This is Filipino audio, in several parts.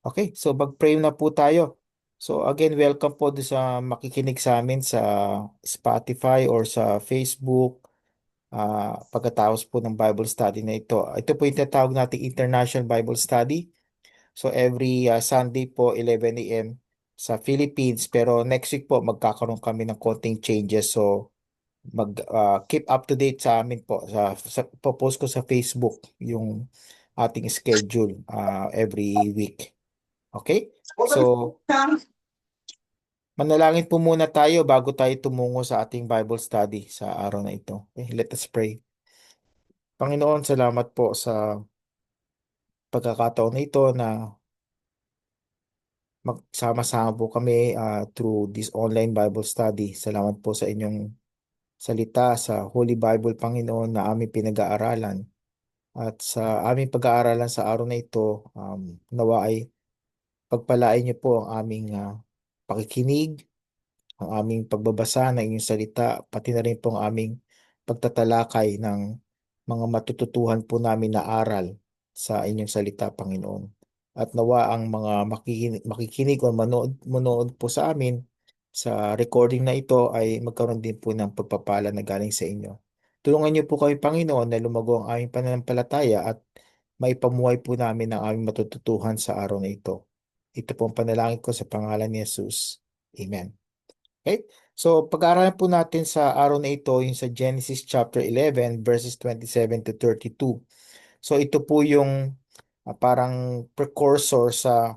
Okay, so mag-pray na po tayo. So again, welcome po doon sa makikinig sa amin sa Spotify or sa Facebook pagkatapos po ng Bible study na ito. Ito po yung tinatawag nating International Bible Study. So every Sunday po 11 a.m. sa Philippines, pero next week po magkakaroon kami ng konting changes. So keep up to date sa amin po. Popost ko sa Facebook yung ating schedule every week. Okay? So, manalangin po muna tayo bago tayo tumungo sa ating Bible study sa araw na ito. Okay, let us pray. Panginoon, salamat po sa pagkakataon na ito na magsama-sama po kami through this online Bible study. Salamat po sa inyong salita sa Holy Bible, Panginoon, na aming pinag-aaralan. At sa aming pag-aaralan sa araw na ito, nawa ay pagpalain niyo po ang aming pakikinig, ang aming pagbabasa ng inyong salita, pati na rin po ang aming pagtatalakay ng mga matututuhan po namin na aral sa inyong salita, Panginoon. At nawa ang mga makikinig o manood po sa amin sa recording na ito ay magkaroon din po ng pagpapala na galing sa inyo. Tulungan niyo po kami, Panginoon, na lumago ang aming pananampalataya at maipamuhay po namin ang aming matututuhan sa araw na ito. Ito po ang panalangin ko sa pangalan ni Jesus. Amen. Okay? So, pag-aaralan po natin sa araw na ito, yung sa Genesis chapter 11, verses 27 to 32. So, ito po yung parang precursor sa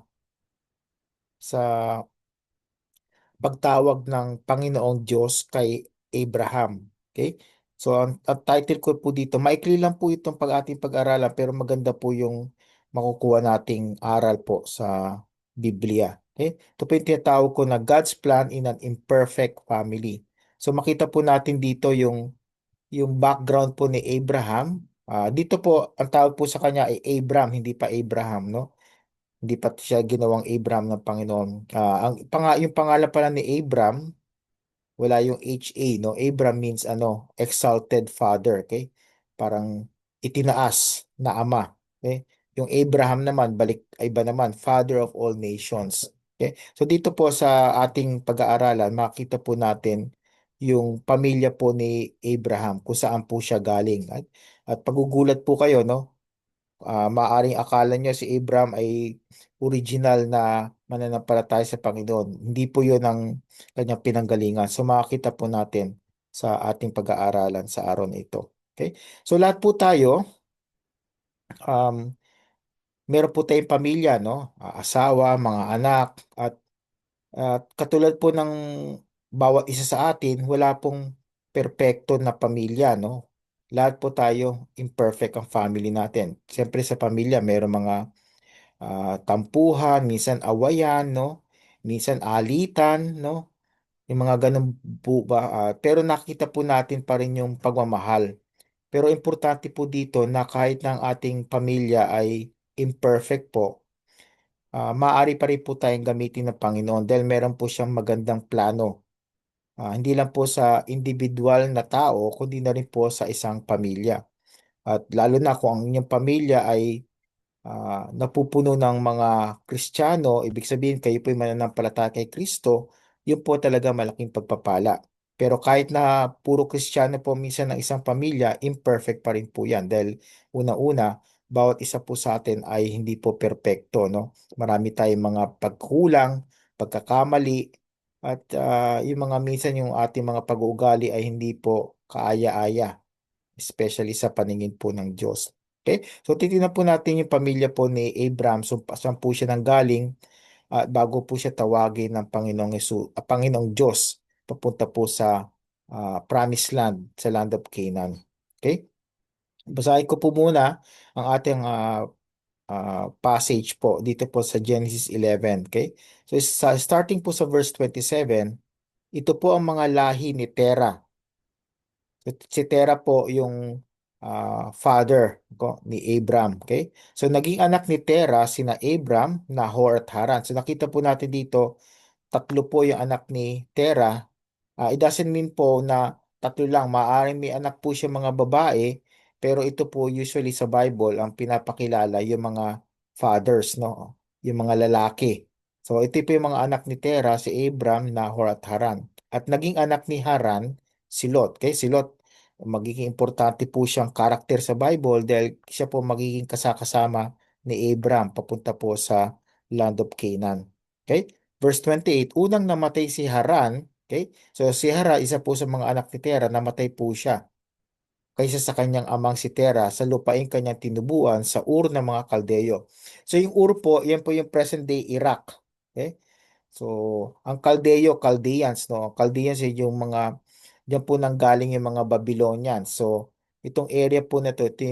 pagtawag ng Panginoong Diyos kay Abraham. Okay? So, ang title ko po dito, maikli lang po itong ating pag-aralan, pero maganda po yung makukuha nating aral po sa Biblia. Okay? Ito po yung tinatawag ko na God's plan in an imperfect family. So, makita po natin dito yung background po ni Abraham. Dito po, ang tawag po sa kanya ay Abram, hindi pa Abraham, no? Hindi pa siya ginawang Abram ng Panginoon. Yung pangalan pala ni Abram, wala yung HA, no? Abram means ano, exalted father, okay? Parang itinaas na ama, okay? Yung Abraham naman, balik ay iba naman, father of all nations. Okay? So dito po sa ating pag-aaralan, makita po natin yung pamilya po ni Abraham, kung saan po siya galing. At pagugulat po kayo, no? Maaring akala niyo si Abraham ay original na mananampalataya sa Panginoon. Hindi po yun ang kanyang pinanggalingan. So makikita po natin sa ating pag-aaralan sa araw na ito. Okay? So lahat po tayo, um, meron po tayong pamilya, no? Asawa, mga anak, at katulad po ng bawat isa sa atin, wala pong perpekto na pamilya, no? Lahat po tayo imperfect ang family natin. Siyempre sa pamilya, meron mga tampuhan, minsan awayan, no? Minsan alitan, no? Yung mga ganun po ba? Pero nakita po natin pa rin yung pagmamahal. Pero importante po dito na kahit ng ating pamilya ay imperfect po, maaari pa rin po tayong gamitin ng Panginoon dahil meron po siyang magandang plano. Hindi lang po sa individual na tao, kundi na rin po sa isang pamilya. At lalo na kung ang inyong pamilya ay napupuno ng mga Kristiyano, ibig sabihin kayo po ay mananampalataya kay Kristo, yun po talaga malaking pagpapala. Pero kahit na puro Kristiyano po minsan ng isang pamilya, imperfect pa rin po yan. Dahil una-una, bawat isa po sa atin ay hindi po perpekto, no? Marami tayong mga pagkulang, pagkakamali, at yung mga minsan yung ating mga pag-uugali ay hindi po kaaya-aya, especially sa paningin po ng Diyos. Okay? So titingnan po natin yung pamilya po ni Abraham, so saan po siya nanggaling at bago po siya tawagin ng Panginoong Diyos papunta po sa Promised Land, sa Land of Canaan. Okay? Basahin ko po muna ang ating passage po dito po sa Genesis 11. Okay? So starting po sa verse 27, ito po ang mga lahi ni Terah. Si Terah po yung father ni Abram. Okay? So naging anak ni Terah sina Abram, Nahor at Haran. So nakita po natin dito, tatlo po yung anak ni Terah. It doesn't mean po na tatlo lang. Maaaring may anak po siya mga babae Pero ito po usually sa Bible ang pinapakilala yung mga fathers, no? Yung mga lalaki. So ito po yung mga anak ni Tera, si Abram, Nahor at Haran. At naging anak ni Haran si Lot. Okay, si Lot magiging importante po siyang karakter sa Bible dahil siya po magiging kasakasama ni Abram papunta po sa land of Canaan. Okay? Verse 28, unang namatay si Haran. Okay? So si Haran, isa po sa mga anak ni Tera, namatay po siya kaysa sa kanyang amang si Tera sa lupain kanyang tinubuan sa Ur ng mga Kaldeo. So yung Ur po, yan po yung present day Iraq. Okay? So ang Kaldeo, Chaldeans, no? Chaldeans yung mga, diyan po nanggaling yung mga Babylonians. So itong area po na to, ito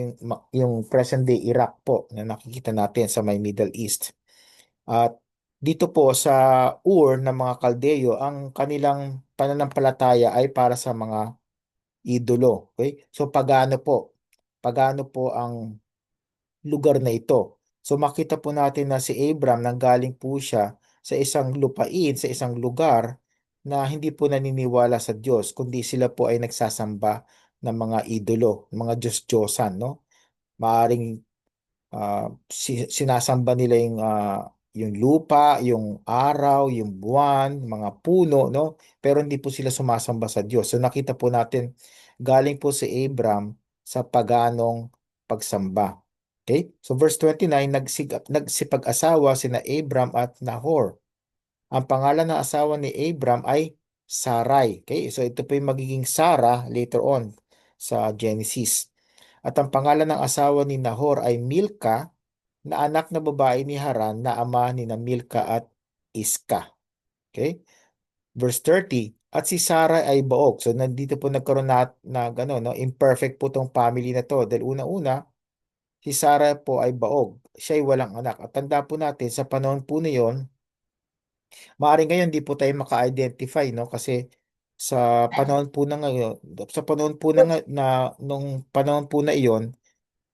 yung present day Iraq po na nakikita natin sa may Middle East. At dito po sa Ur ng mga Kaldeo, ang kanilang pananampalataya ay para sa mga idolo. Okay? So pagano po? Pagano po ang lugar na ito? So makita po natin na si Abram nanggaling po siya sa isang lupain, sa isang lugar na hindi po naniniwala sa Diyos, kundi sila po ay nagsasamba ng mga idolo, mga Diyos-Diyosan, no? Maaring sinasamba nila yung lupa, yung araw, yung buwan, mga puno, no? Pero hindi po sila sumasamba sa Diyos. So nakita po natin, galing po si Abram sa paganong pagsamba. Okay? So verse 29, nagsipag-asawa sina Abram at Nahor. Ang pangalan ng asawa ni Abram ay Sarai. Okay? So ito po yung magiging Sarah later on sa Genesis. At ang pangalan ng asawa ni Nahor ay Milka, na anak na babae ni Haran na ama ni na Milka at Iska. Okay? Verse 30, at si Sarah ay baog. So nandito po nagkaroon na gano, no? Imperfect po tong family na to. Dahil una-una, si Sarah po ay baog. Siya ay walang anak. At tanda po natin, sa panahon po na yon, maaaring ngayon di po tayo maka-identify, no? Kasi sa panahon po na ngayon, sa panahon po nung panahon po na iyon,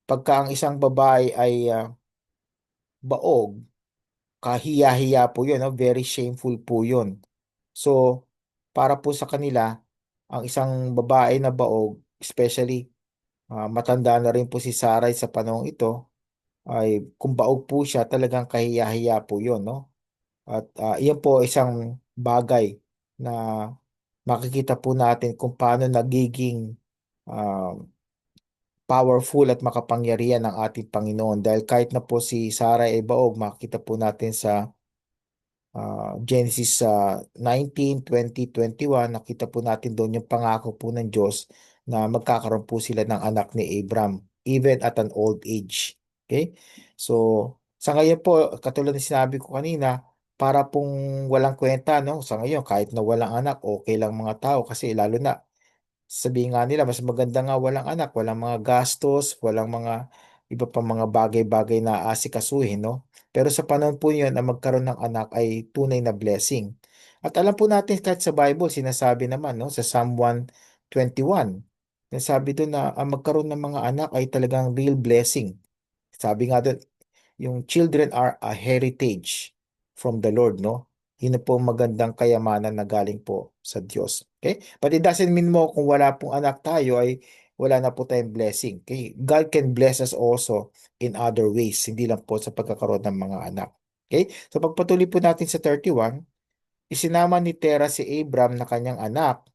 pagka ang isang babae ay baog, kahiya-hiya po yun, no? Very shameful po yun. So, para po sa kanila, ang isang babae na baog, especially matanda na rin po si Saray sa panahong ito, ay kung baog po siya, talagang kahiya-hiya po yun, no? At iyan po isang bagay na makikita po natin kung paano nagiging ah, powerful at makapangyarihan ng ating Panginoon. Dahil kahit na po si Sarah ay baog, makikita po natin sa Genesis 19, 20, 21, nakita po natin doon yung pangako po ng Diyos na magkakaroon po sila ng anak ni Abram, even at an old age. Okay? So, sa ngayon po, katulad ng sinabi ko kanina, para pong walang kwenta, no? Sa ngayon, kahit na walang anak, okay lang mga tao kasi lalo na sabihin nga nila, mas maganda nga walang anak, walang mga gastos, walang mga iba pa mga bagay-bagay na asikasuhin, no? Pero sa panahon po yun, ang magkaroon ng anak ay tunay na blessing. At alam po natin kahit sa Bible, sinasabi naman, no? Sa Psalm 121, sinasabi doon na ang magkaroon ng mga anak ay talagang real blessing. Sabi nga doon, yung children are a heritage from the Lord, no? Yun na po ang magandang kayamanan na galing po sa Diyos. Okay? But it doesn't mean mo kung wala pong anak tayo ay wala na po tayong blessing. Okay? God can bless us also in other ways, hindi lang po sa pagkakaroon ng mga anak. Okay? So pagpatuloy po natin sa 31, isinama ni Tera si Abram na kanyang anak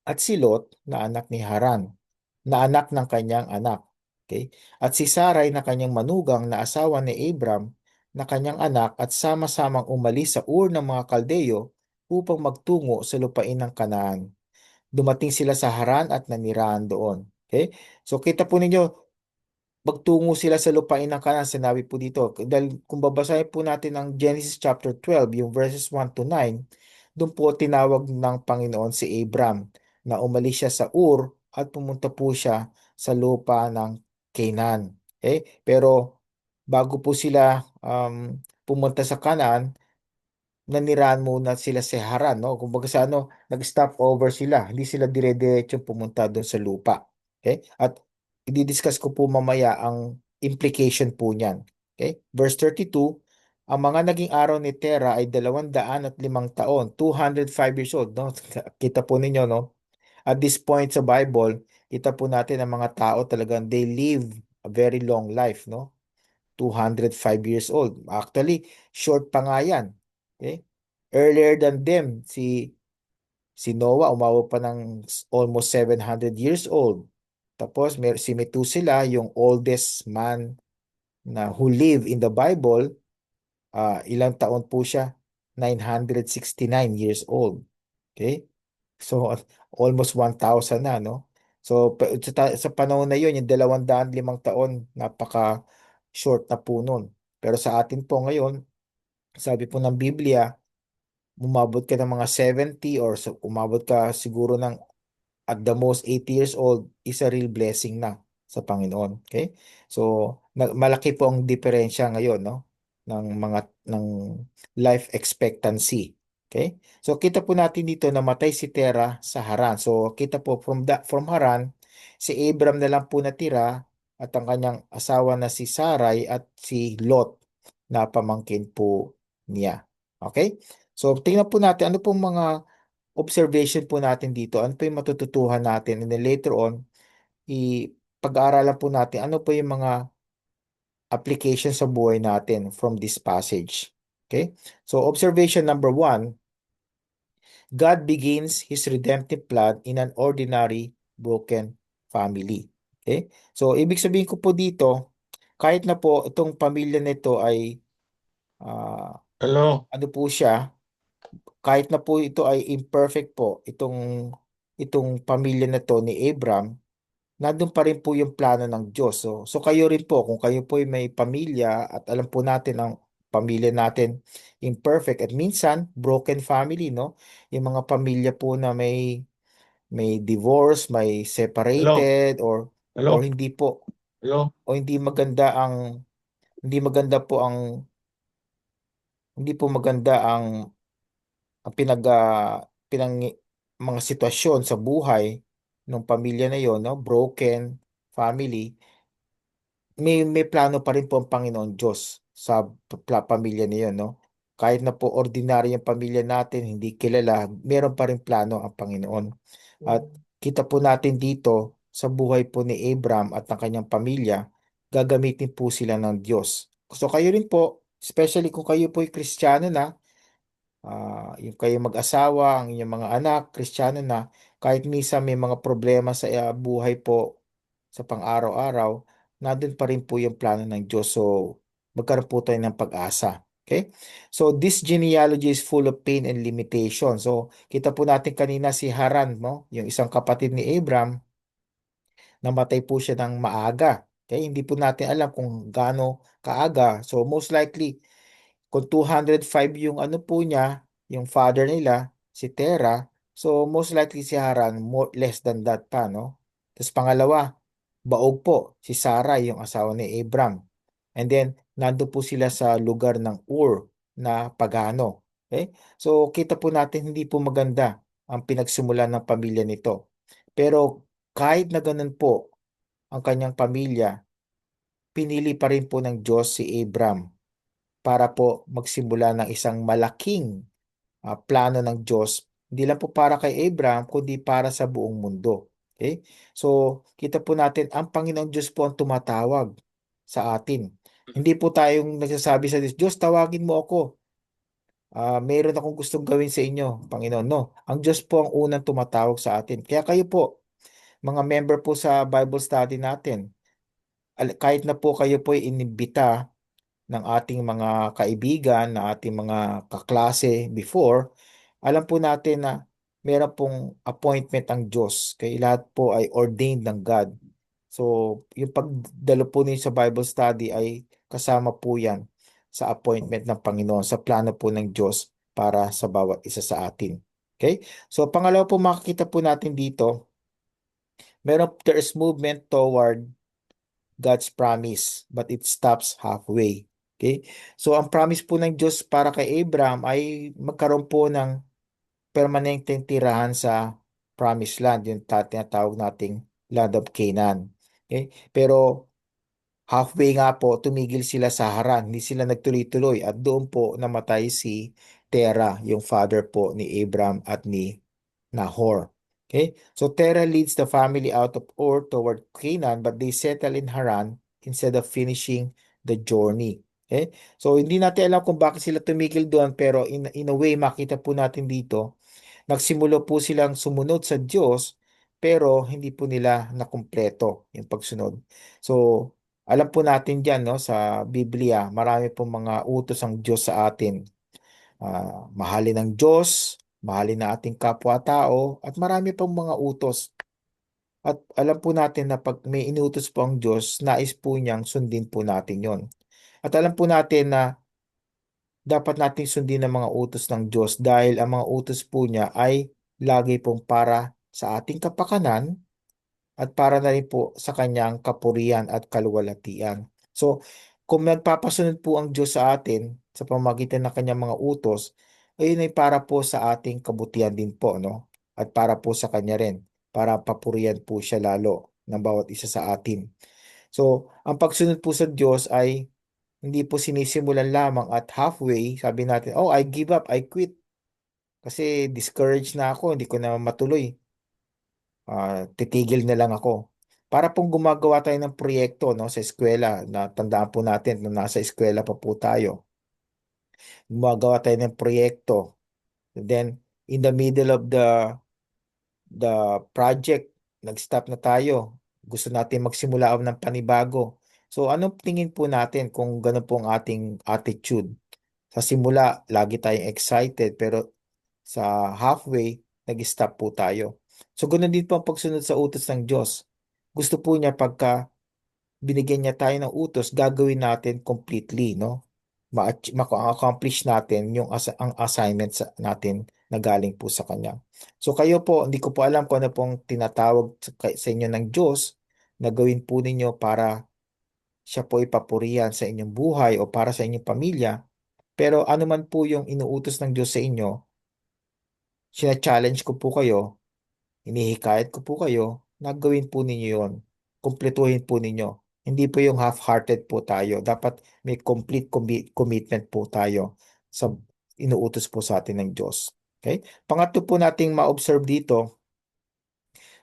at si Lot na anak ni Haran, na anak ng kanyang anak. Okay? At si Sarai na kanyang manugang na asawa ni Abram na kanyang anak at sama-samang umalis sa Ur ng mga Kaldeo upang magtungo sa lupain ng Kanaan. Dumating sila sa Haran at nanirahan doon. Okay? So kita po ninyo, magtungo sila sa lupain ng Kanaan, sinabi po dito. Dahil kung babasahin po natin ang Genesis chapter 12, yung verses 1 to 9, doon po tinawag ng Panginoon si Abram na umalis siya sa Ur at pumunta po siya sa lupa ng Canaan. Okay? Pero bago po sila pumunta sa Canaan, nanirahan muna sila sa Haran, no? Kumbaga sa ano, nag-stop over sila. Hindi sila dire-diretso pumunta doon sa lupa. Okay? At i-discuss ko po mamaya ang implication po niyan. Okay? Verse 32, ang mga naging araw ni Tera ay 205 taon, 205 years old, no? Kita po ninyo, no? At this point sa Bible, kita po natin ang mga tao talagang they live a very long life, no? 205 years old. Actually, short pa nga yan. Okay? Earlier than them, si Noah umabot pa ng almost 700 years old. Tapos si Methuselah, yung oldest man na who live in the Bible, ilang taon po siya? 969 years old. Okay? So, almost 1,000 na, no? So, sa panahon na yun, yung 205 taon, napaka-short na po nun. Pero sa atin po ngayon, sabi po ng Biblia, umabot ka ng mga 70 or umabot ka siguro ng at the most 80 years old is a real blessing na sa Panginoon. Okay? So, malaki po ang diferensya ngayon, no? Ng life expectancy. Okay? So, kita po natin dito na matay si Terah sa Haran. So, kita po from Haran, si Abram na lang po natira at ang kanyang asawa na si Sarai at si Lot na pamangkin po niya. Okay? So, tingnan po natin ano pong mga observation po natin dito, ano po yung matututuhan natin, and then later on, pag-aaralan po natin ano po yung mga application sa buhay natin from this passage. Okay? So, observation number one, God begins His redemptive plan in an ordinary, broken family. Okay? So, ibig sabihin ko po dito, kahit na po itong pamilya nito ay, ah, Hello, ano po siya, kahit na po ito ay imperfect po, itong pamilya na to ni Abram, nandun pa rin po yung plano ng Diyos. So kayo rin po, kung kayo po ay may pamilya at alam po natin ang pamilya natin imperfect at minsan broken family, no? Yung mga pamilya po na may divorce, may hello, separated or hello, hindi po hello. o hindi maganda po ang hindi po maganda ang pinang mga sitwasyon sa buhay ng pamilya na yon, no? Broken family, may plano pa rin po ang Panginoon Diyos sa pamilya niyo, no? Kahit na po ordinaryo yung pamilya natin, hindi kilala, meron pa rin plano ang Panginoon. At kita po natin dito sa buhay po ni Abram at ng kanyang pamilya, gagamitin po sila ng Diyos. So kayo rin po, especially kung kayo po ay Kristiyano na, yung kayo mag-asawa, ang inyong mga anak, Kristiyano na, kahit minsan may mga problema sa buhay po sa pang-araw-araw, nandun pa rin po yung plano ng Diyos. So, magkaroon po tayo ng pag-asa. Okay? So, this genealogy is full of pain and limitation. So, kita po natin kanina si Haran, no? Yung isang kapatid ni Abram, namatay po siya ng maaga. Okay? Hindi po natin alam kung gaano kaaga. So, most likely, kung 205 yung ano po niya, yung father nila, si Tera, so most likely si Haran, less than that pa, no? Tapos pangalawa, baog po, si Sarah, yung asawa ni Abram. And then, nando po sila sa lugar ng Ur na pagano. Okay? So, kita po natin hindi po maganda ang pinagsimulan ng pamilya nito. Pero kahit na ganun po ang kanyang pamilya, pinili pa rin po ng Diyos si Abram para po magsimula ng isang malaking plano ng Diyos, hindi lang po para kay Abraham, kundi para sa buong mundo. Okay? So, kita po natin, ang Panginoong Diyos po ang tumatawag sa atin. Hindi po tayong nagsasabi sa Diyos, Diyos, tawagin mo ako. Mayroon akong gustong gawin sa inyo, Panginoon. No, ang Diyos po ang unang tumatawag sa atin. Kaya kayo po, mga member po sa Bible study natin, kahit na po kayo po ay inimbita ng ating mga kaibigan, na ating mga kaklase before, alam po natin na meron pong appointment ang Diyos. Kaya lahat po ay ordained ng God. So, yung pagdalo po ninyo sa Bible study ay kasama po yan sa appointment ng Panginoon, sa plano po ng Diyos para sa bawat isa sa atin. Okay? So, pangalawa po makikita po natin dito, there is movement toward God's promise, but it stops halfway. Okay? So, ang promise po ng Diyos para kay Abraham ay magkaroon po ng permanenteng tirahan sa promised land, yung tinatawag nating land of Canaan. Okay? Pero halfway nga po, tumigil sila sa Haran. Hindi sila nagtuloy-tuloy at doon po namatay si Tera, yung father po ni Abraham at ni Nahor. Okay? So Terah leads the family out of Ur toward Canaan, but they settle in Haran instead of finishing the journey. Okay? So hindi natin alam kung bakit sila tumigil doon, pero in a way makita po natin dito, nagsimula po silang sumunod sa Diyos, pero hindi po nila nakumpleto yung pagsunod. So alam po natin diyan, no, sa Biblia, marami po mga utos ang Diyos sa atin. Mahalin ang Diyos, mahalin na ating kapwa-tao, at marami pang mga utos. At alam po natin na pag may inutos po ang Diyos, nais po niyang sundin po natin yon. At alam po natin na dapat nating sundin ang mga utos ng Diyos dahil ang mga utos po niya ay lagi pong para sa ating kapakanan at para na rin po sa kanyang kapurihan at kaluwalhatian. So, kung nagpapasunod po ang Diyos sa atin sa pamamagitan ng kanyang mga utos, ayun ay para po sa ating kabutihan din po, no? At para po sa kanya rin, para papurihan po siya lalo ng bawat isa sa atin. So, ang pagsunod po sa Diyos ay hindi po sinisimulan lamang at halfway, sabi natin, oh, I give up, I quit. Kasi discouraged na ako, hindi ko na matuloy, titigil na lang ako. Para pong gumagawa tayo ng proyekto, no, sa eskwela, na tandaan po natin na nasa eskwela pa po tayo. Gumagawa tayo ng proyekto. And then, in the middle of the project, nag-stop na tayo. Gusto natin magsimula ng panibago. So, anong tingin po natin kung ganun po ang ating attitude? Sa simula, lagi tayong excited, pero sa halfway, nag-stop po tayo. So, ganoon din po ang pagsunod sa utos ng Diyos. Gusto po niya pagka binigyan niya tayo ng utos, gagawin natin completely, no? Ma-accomplish natin yung ang assignment natin na galing po sa Kanya. So kayo po, hindi ko po alam kung ano pong tinatawag sa inyo ng Diyos na gawin po ninyo para siya po ipapurihan sa inyong buhay o para sa inyong pamilya. Pero ano man po yung inuutos ng Diyos sa inyo, sina-challenge ko po kayo, hinihikayat ko po kayo na gawin po ninyo yon. Kumpletuhin po ninyo. Hindi po yung half-hearted po tayo. Dapat may complete commitment po tayo sa inuutos po sa atin ng Diyos. Okay? Pangatlo po nating ma-observe dito,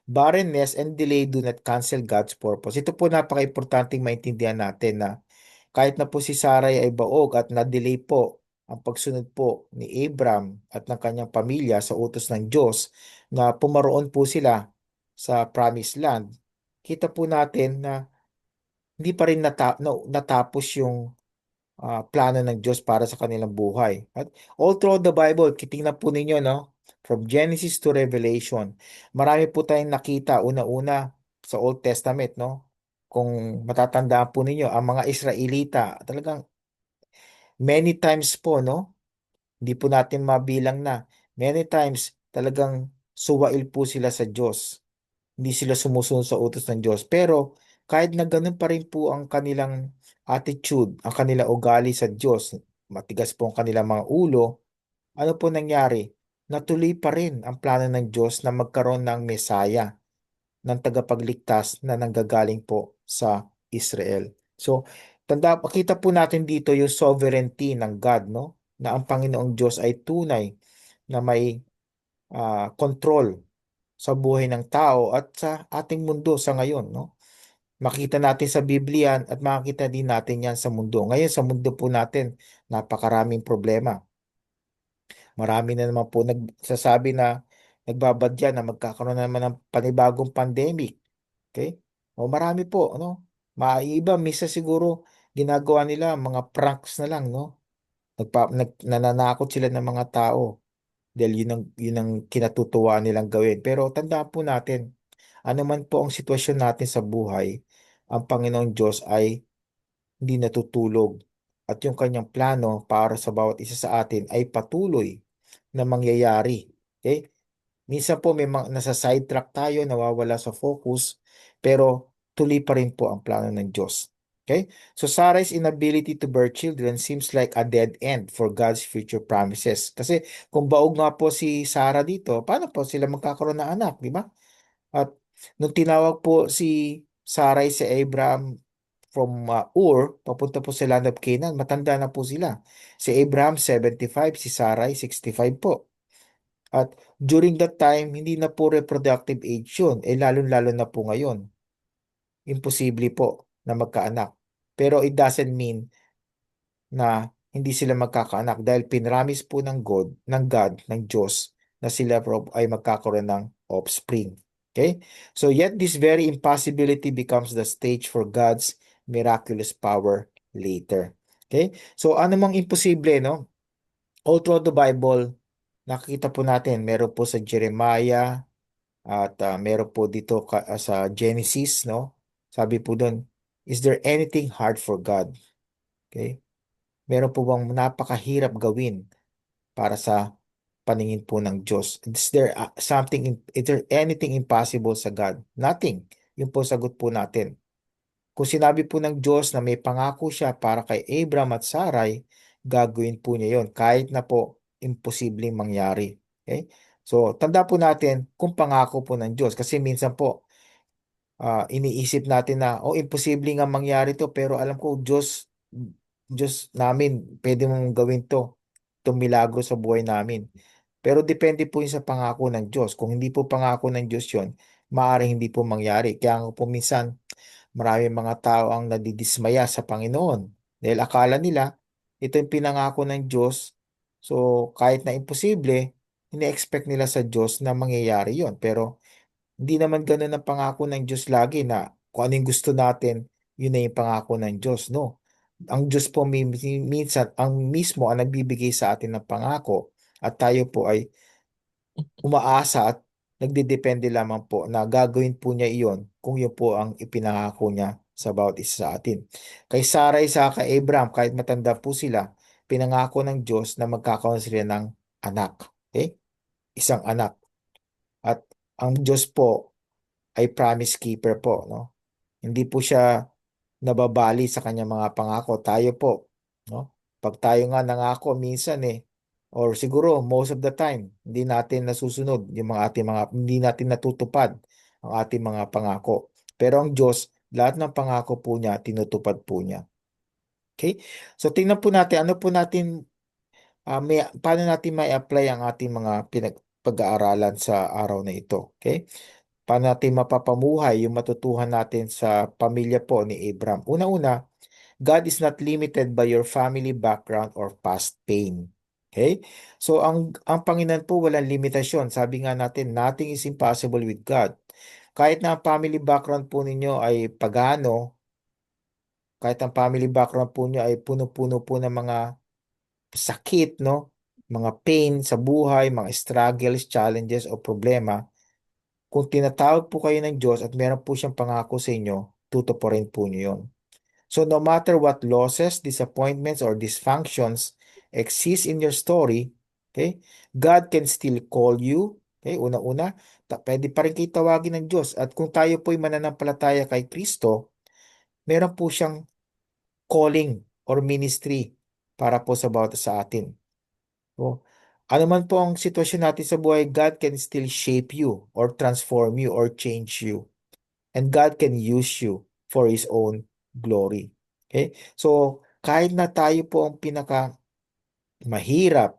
barrenness and delay do not cancel God's purpose. Ito po napaka-importanting maintindihan natin na kahit na po si Sarai ay baog at na-delay po ang pagsunod po ni Abram at ng kanyang pamilya sa utos ng Diyos na pumaroon po sila sa promised land, kita po natin na hindi pa rin natapos yung plano ng Diyos para sa kanilang buhay. At all throughout the Bible, kitingnan po ninyo, no? From Genesis to Revelation, marami po tayong nakita una-una sa Old Testament, no? Kung matatandaan po ninyo, ang mga Israelita, talagang many times po, no? Hindi po natin mabilang na. Many times, talagang suwail po sila sa Diyos. Hindi sila sumusunod sa utos ng Diyos. Pero kahit na ganun pa rin po ang kanilang attitude, ang kanilang ugali sa Diyos, matigas po ang kanilang mga ulo, ano po nangyari? Natuloy pa rin ang plano ng Diyos na magkaroon ng Mesaya, ng tagapagligtas na nanggagaling po sa Israel. So, pakita po natin dito yung sovereignty ng God, no? Na ang Panginoong Diyos ay tunay na may control sa buhay ng tao at sa ating mundo sa ngayon, no? Makita natin sa Biblia at makikita din natin yan sa mundo. Ngayon sa mundo po natin, napakaraming problema. Marami na naman po nagsasabi na nagbabadya na magkakaroon na naman ng panibagong pandemic. Okay? O marami po, ano? Maiiba, misa siguro ginagawa nila mga pranks na lang, no? Nananakot sila ng mga tao dahil yun ang kinatutuwa nilang gawin. Pero tandaan po natin, ano man po ang sitwasyon natin sa buhay, ang Panginoong Diyos ay hindi natutulog at yung kanyang plano para sa bawat isa sa atin ay patuloy na mangyayari. Okay? Minsan po may mga nasa sidetrack tayo, nawawala sa focus, pero tuloy pa rin po ang plano ng Diyos. Okay? So Sarah's inability to bear children seems like a dead end for God's future promises. Kasi kung baog nga po si Sarah dito, paano po sila magkakaroon ng anak, di ba? At nung tinawag po si Sarai si Abraham from Ur, papunta po sa land of Canaan, matanda na po sila. Si Abraham 75, si Sarai 65 po. At during that time, hindi na po reproductive age yun. Lalo-lalo na po ngayon. Imposible po na magkaanak. Pero it doesn't mean na hindi sila magkakaanak dahil pinramis po ng Diyos na sila ay magkakaroon ng offspring. Okay? So yet this very impossibility becomes the stage for God's miraculous power later. Okay? So ano mang imposible, no? All throughout the Bible, nakikita po natin, meron po sa Jeremiah at meron po dito sa Genesis, no? Sabi po doon, is there anything hard for God? Okay? Meron po bang napakahirap gawin para sa paningin po ng Diyos? Is there anything impossible sa God? Nothing. Yun po sagot po natin. Kung sinabi po ng Diyos na may pangako siya para kay Abram at Sarai, gagawin po niya yon kahit na po imposibleng mangyari. Okay? So, tanda po natin kung pangako po ng Diyos. Kasi minsan po, iniisip natin na, oh, imposible nga mangyari to, pero alam ko, Diyos namin, pwede mong gawin to, itong milagro sa buhay namin. Pero depende po yun sa pangako ng Diyos. Kung hindi po pangako ng Diyos yun, maaaring hindi po mangyari. Kaya nga po minsan, maraming mga tao ang nadidismaya sa Panginoon. Dahil akala nila, ito yung pinangako ng Diyos. So, kahit na imposible, ini-expect nila sa Diyos na mangyayari yon. Pero, hindi naman ganun ang pangako ng Diyos lagi na kung ano yung gusto natin, yun na yung pangako ng Diyos. No. Ang Diyos po minsan, ang mismo ang nagbibigay sa atin ng pangako at tayo po ay umaasa at nagdidepende lamang po na gagawin po niya iyon kung yun po ang ipinangako niya sa bawat isa sa atin. Kay Sarai sa kay Abraham, kahit matanda po sila, pinangako ng Diyos na magkakaroon sila ng anak. Okay? Isang anak. At ang Diyos po ay promise keeper po, no? Hindi po siya nababali sa kanyang mga pangako. Tayo po, no? Pag tayo nga nangako minsan or siguro most of the time, hindi natin nasusunod yung hindi natin natutupad ang ating mga pangako. Pero ang Diyos, lahat ng pangako po niya, tinutupad po niya. Okay? So tingnan po natin, ano po natin, paano natin may apply ang ating mga pag-aaralan sa araw na ito. Okay? Paano natin mapapamuhay yung matutuhan natin sa pamilya po ni Abraham. Una-una, God is not limited by your family background or past pain. Okay? So ang Panginoon po walang limitasyon. Sabi nga natin, nothing is impossible with God. Kahit na ang family background po ninyo ay pagano, kahit ang family background po niyo ay puno-puno po ng mga sakit, no? Mga pain sa buhay, mga struggles, challenges o problema, kung tinatawag po kayo ng Diyos at meron po siyang pangako sa inyo, tutuparin po niyo yun. So no matter what losses, disappointments, or dysfunctions exist in your story, okay, God can still call you. Okay, una-una, pwede pa rin kayo tawagin ng Diyos. At kung tayo po'y mananampalataya kay Kristo, meron po siyang calling or ministry para po sa bawat sa atin. So, ano man po ang sitwasyon natin sa buhay, God can still shape you or transform you or change you. And God can use you for His own glory. Okay? So, kahit na tayo po ang pinaka mahirap,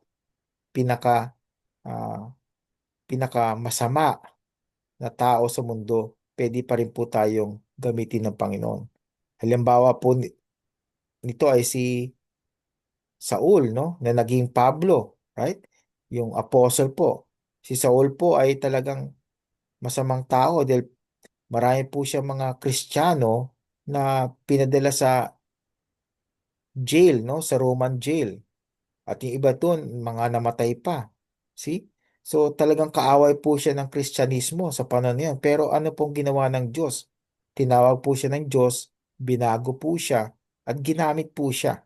pinaka ah, pinaka masama na tao sa mundo, pwede pa rin po tayong gamitin ng Panginoon. Halimbawa po nito ay si Saul, no? Na naging Pablo, right? Yung apostle po. Si Saul po ay talagang masamang tao dahil marami po siya mga Kristiyano na pinadala sa jail, no? Sa Roman jail. At yung iba doon, mga namatay pa. See? So talagang kaaway po siya ng Kristyanismo sa panahon na yun. Pero ano pong ginawa ng Diyos? Tinawag po siya ng Diyos, binago po siya, at ginamit po siya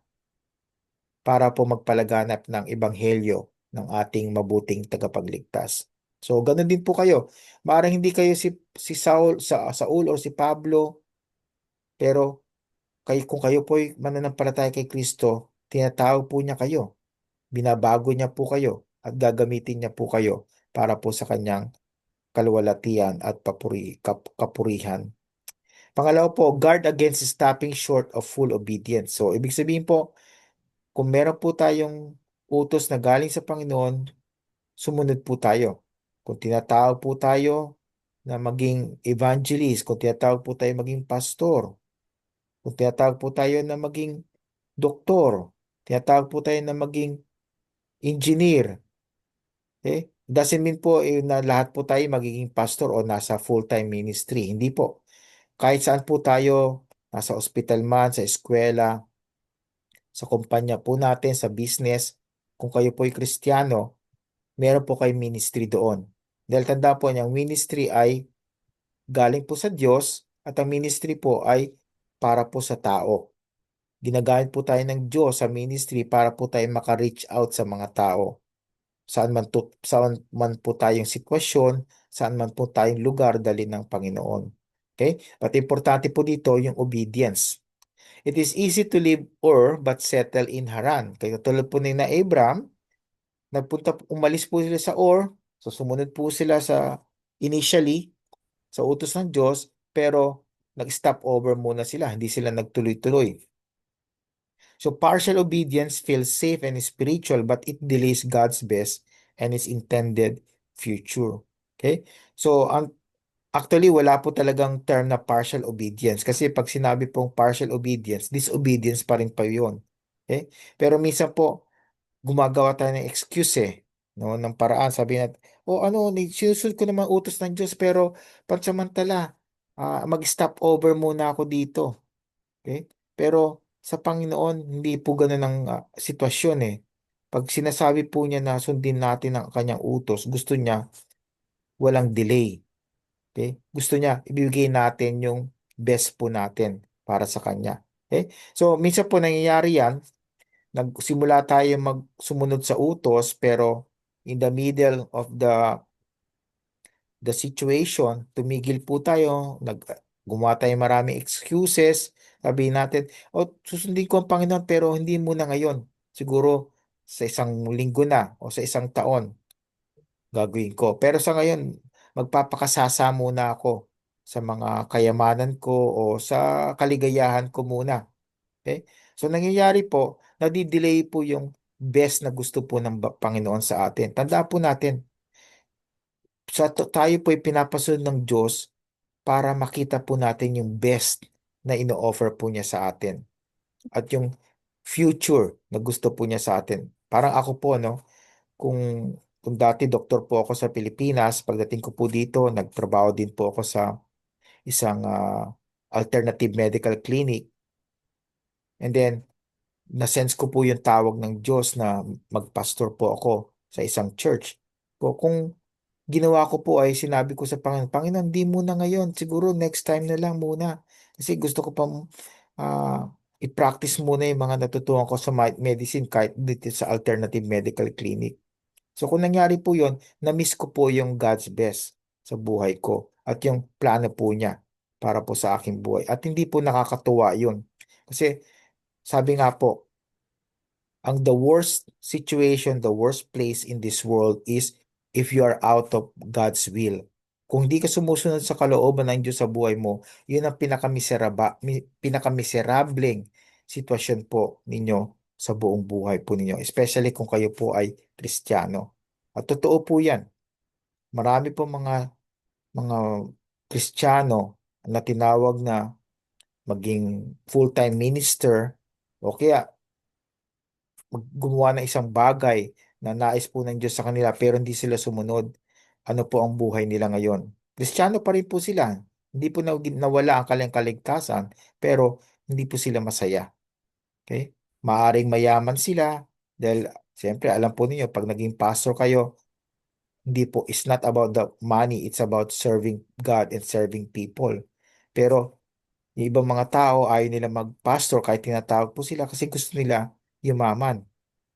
para po magpalaganap ng ebanghelyo ng ating mabuting tagapagligtas. So, ganun din po kayo. Maaaring hindi kayo Saul o si Pablo, pero kung kayo po ay mananampalataya kay Kristo, tinatawag po niya kayo. Binabago niya po kayo at gagamitin niya po kayo para po sa kanyang kaluwalhatian at kapurihan. Pangalawa po, guard against stopping short of full obedience. So, ibig sabihin po, kung meron po tayong utos na galing sa Panginoon, sumunod po tayo. Kung tinatawag po tayo na maging evangelist, kung tinatawag po tayo maging pastor, kung tinatawag po tayo na maging doktor, tinatawag po tayo na maging engineer, doesn't mean po na lahat po tayo magiging pastor o nasa full-time ministry. Hindi po. Kahit saan po tayo, nasa ospital man, sa eskwela, sa kumpanya po natin, sa business, kung kayo po ay Kristiyano, meron po kayo ministry doon. Dahil tanda po niya, ang ministry ay galing po sa Diyos at ang ministry po ay para po sa tao. Ginagamit po tayo ng Diyos sa ministry para po tayo maka-reach out sa mga tao. Saan man po tayong sitwasyon, saan man po tayong lugar dali ng Panginoon. Okay? But importante po dito yung obedience. It is easy to leave Ur but settle in Haran. Kaya tulad po ni na Abram, umalis po sila sa Ur, so sumunod po sila sa initially sa utos ng Diyos, pero nag-stop over muna sila, hindi sila nagtuloy-tuloy. So partial obedience feels safe and spiritual, but it delays God's best and His intended future. Okay? So actually, wala po talagang term na partial obedience. Kasi pag sinabi pong partial obedience, disobedience pa rin pa yun. Okay? Pero minsan po, gumagawa tayo ng excuse no, ng paraan. Sabi natin, sinusunod ko naman utos ng Diyos, pero pansamantala, mag-stop over muna ako dito. Okay? Pero sa Panginoon, hindi po ganun ang sitwasyon eh. Pag sinasabi po niya na sundin natin ang kanyang utos, gusto niya walang delay. Okay? Gusto niya ibigay natin yung best po natin para sa kanya. Okay? So, minsan po nangyayari yan, nagsimula tayo magsumunod sa utos, pero in the middle of the situation, tumigil po tayo, gumawa tayo maraming excuses, sabihin natin, susundin ko ang Panginoon pero hindi muna ngayon. Siguro sa isang linggo na o sa isang taon gagawin ko. Pero sa ngayon, magpapakasasa muna ako sa mga kayamanan ko o sa kaligayahan ko muna. Okay? So nangyayari po, nadidelay po yung best na gusto po ng Panginoon sa atin. Tandaan po natin, tayo po ay pinapasunod ng Diyos para makita po natin yung best na ino-offer po niya sa atin at yung future na gusto po niya sa atin. Parang ako po, no? Kung, kung dati doktor po ako sa Pilipinas, pagdating ko po dito, nagtrabaho din po ako sa isang alternative medical clinic. And then, na-sense ko po yung tawag ng Diyos na magpastor po ako sa isang church. Kung ginawa ko po ay sinabi ko sa Panginoon, Panginoon, di muna ngayon, siguro next time na lang muna. Kasi gusto ko pa i-practice muna yung mga natutunan ko sa medicine kahit dito sa alternative medical clinic. So kung nangyari po yun, na-miss ko po yung God's best sa buhay ko at yung plano po niya para po sa aking buhay. At hindi po nakakatuwa yun. Kasi sabi nga po, the worst situation, the worst place in this world is if you are out of God's will. Kung di ka sumusunod sa kalooban ng Diyos sa buhay mo, yun ang pinakameserableng sitwasyon po ninyo sa buong buhay po ninyo, especially kung kayo po ay Kristiyano. At totoo po yan. Marami po mga Kristiyano na tinawag na maging full-time minister o kaya gumawa ng isang bagay na nais po ng Diyos sa kanila pero hindi sila sumunod. Ano po ang buhay nila ngayon? Kristiyano pa rin po sila. Hindi po nawala ang kanilang kaligtasan pero hindi po sila masaya. Okay? Maaring mayaman sila dahil siyempre alam po niyo pag naging pastor kayo, hindi po, it's not about the money, it's about serving God and serving people. Pero yung ibang mga tao ayaw nila mag-pastor kahit tinatawag po sila kasi gusto nila yumaman,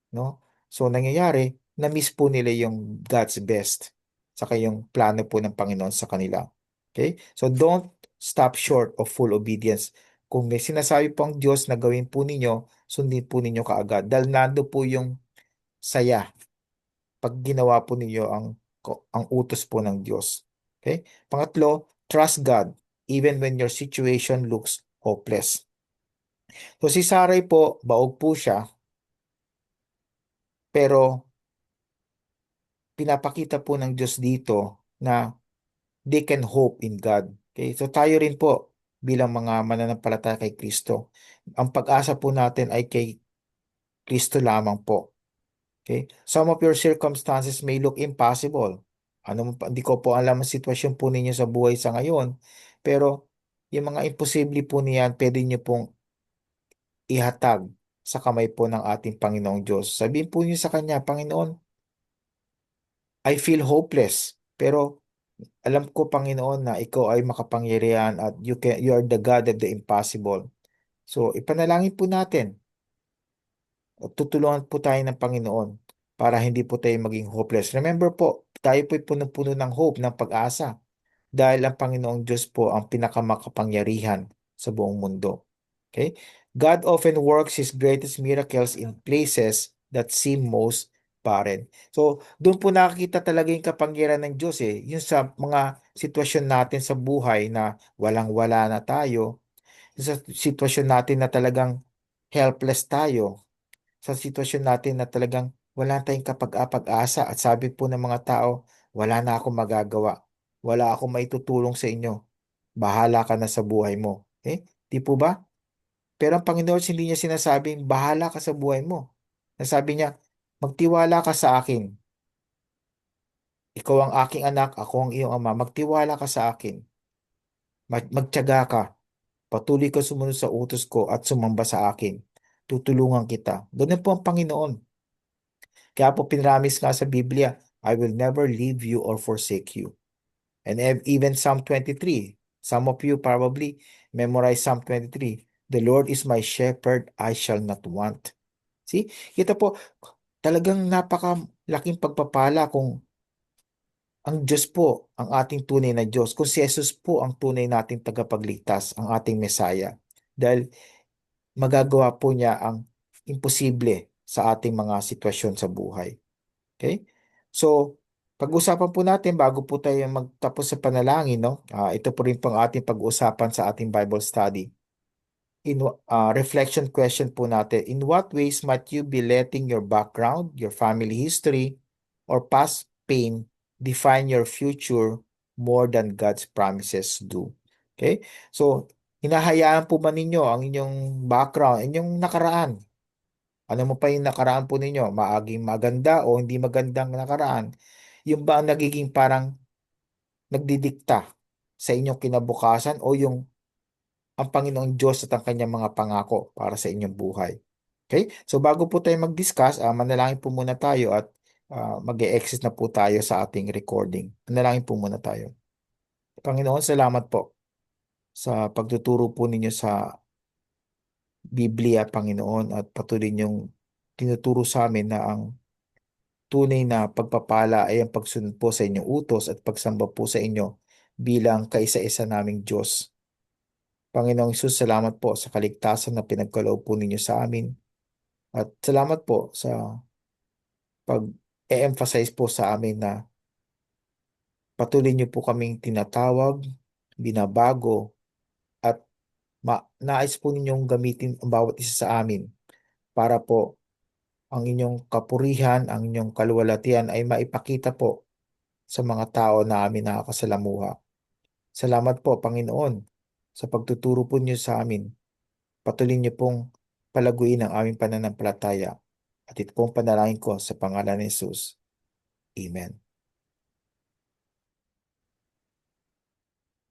no? So nangyayari, na-miss po nila yung God's best saka yung plano po ng Panginoon sa kanila. Okay? So don't stop short of full obedience. Kung may sinasabi po ang Diyos na gawin po ninyo, sundin po ninyo kaagad. Dahil nando po yung saya pag ginawa po ninyo ang utos po ng Diyos. Okay? Pangatlo, trust God even when your situation looks hopeless. So si Sarai po, baog po siya, pero pinapakita po ng Diyos dito na they can hope in God. Okay? So tayo rin po bilang mga mananampalataya kay Kristo, ang pag-asa po natin ay kay Kristo lamang po. Okay? Some of your circumstances may look impossible. Hindi ko po alam ang sitwasyon po ninyo sa buhay sa ngayon, pero yung mga imposible po niyan, pwede niyo pong ihatag sa kamay po ng ating Panginoong Diyos. Sabihin po niyo sa Kanya, Panginoon, I feel hopeless, pero alam ko, Panginoon, na ikaw ay makapangyarihan at you are the God of the impossible. So, ipanalangin po natin at tutulungan po tayo ng Panginoon para hindi po tayo maging hopeless. Remember po, tayo po'y puno-puno ng hope, ng pag-asa dahil ang Panginoong Diyos po ang pinakamakapangyarihan sa buong mundo. Okay? God often works His greatest miracles in places that seem most barren. So, doon po nakikita talaga yung kapangyarihan ng Diyos eh. Yung sa mga sitwasyon natin sa buhay na walang-wala na tayo, yung sa sitwasyon natin na talagang helpless tayo, sa sitwasyon natin na talagang wala tayong kapag-asa at sabi po ng mga tao, wala na akong magagawa. Wala akong maitutulong sa inyo. Bahala ka na sa buhay mo. Eh, di po ba? Pero ang Panginoon hindi niya sinasabing bahala ka sa buhay mo. Nasabi niya, magtiwala ka sa akin. Ikaw ang aking anak, ako ang iyong ama. Magtiwala ka sa akin. Magtiyaga ka. Patuloy ka sumunod sa utos ko at sumamba sa akin. Tutulungan kita. Ganun po ang Panginoon. Kaya po pinramis nga sa Biblia, I will never leave you or forsake you. And even Psalm 23, some of you probably memorize Psalm 23. The Lord is my shepherd, I shall not want. See? Kita po, talagang napakalaking pagpapala kung ang Diyos po ang ating tunay na Diyos, kung si Jesus po ang tunay nating tagapagligtas, ang ating Mesaya. Dahil magagawa po niya ang imposible sa ating mga sitwasyon sa buhay. Okay? So, pag-usapan po natin bago po tayo magtapos sa panalangin, no? Ito po rin pong ating pag-usapan sa ating Bible study. Reflection question po natin. In what ways might you be letting your background, your family history, or past pain define your future more than God's promises do? Okay? So, hinahayaan po ba ninyo ang inyong background, inyong nakaraan? Ano mo pa yung nakaraan po ninyo? Maaging maganda o hindi magandang nakaraan? Yung ba ang nagiging parang nagdidikta sa inyong kinabukasan o yung ang Panginoong Diyos at ang kanyang mga pangako para sa inyong buhay? Okay? So bago po tayo mag-discuss, manalangin po muna tayo at mag-e-exit na po tayo sa ating recording. Manalangin po muna tayo. Panginoon, salamat po sa pagtuturo po ninyo sa Biblia, Panginoon, at patuloy niyong tinuturo sa amin na ang tunay na pagpapala ay ang pagsunod po sa inyong utos at pagsamba po sa inyo bilang kaisa-isa naming Diyos. Panginoong Isus, salamat po sa kaligtasan na pinagkaloob po ninyo sa amin. At salamat po sa pag-emphasize po sa amin na patuloy niyo po kaming tinatawag, binabago, at nais po ninyong gamitin ang bawat isa sa amin para po ang inyong kapurihan, ang inyong kaluwalhatian ay maipakita po sa mga tao na amin nakakasalamuha. Salamat po, Panginoon, sa pagtuturo po niyo sa amin. Patuloy niyo pong palaguin ang aming pananampalataya. At ito pong panalangin ko sa pangalan ni Jesus. Amen.